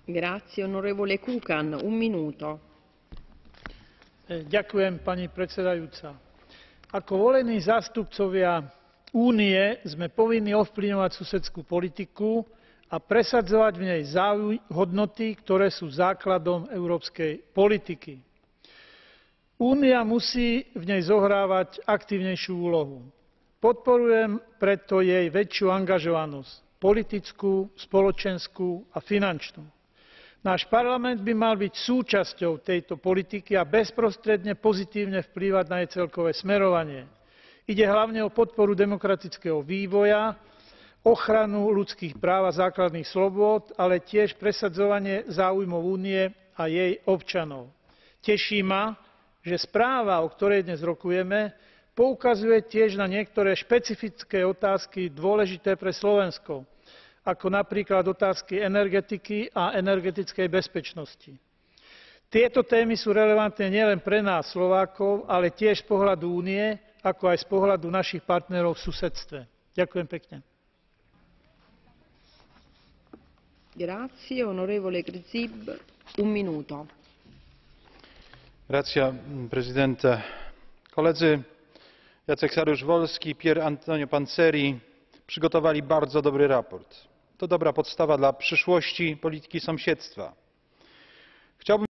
Grazie, onorevole Kukan, un minuto. Ďakujem, pani predsedajúca. Ako volení zástupcovia Únie sme povinní ovplyvňovať susedskú politiku a presadzovať v nej hodnoty, ktoré sú základom európskej politiky. Únia musí v nej zohrávať aktívnejšiu úlohu. Podporujem preto jej väčšiu angažovanosť politickú, spoločenskú a finančnú. Náš parlament by mal byť súčasťou tejto politiky a bezprostredne pozitívne vplývať na jej celkové smerovanie. Ide hlavne o podporu demokratického vývoja, ochranu ľudských práv a základných slobôd, ale tiež presadzovanie záujmov Únie a jej občanov. Teší ma, že správa, o ktorej dnes rokujeme, poukazuje tiež na niektoré špecifické otázky dôležité pre Slovensko, ako napríklad otázky energetiky a energetickej bezpečnosti. Tieto témy sú relevantné nielen pre nás, Slovákov, ale tiež z pohľadu Únie, ako aj z pohľadu našich partnerov v susedstve. Ďakujem pekne. Grazie, onorevole Grzyb, un minuto. Grazie, Presidente. Koledzy Jacek Saryusz-Wolski i Pier Antonio Panzeri przygotowali bardzo dobry raport. To dobra podstawa dla przyszłości polityki sąsiedztwa. Chciałbym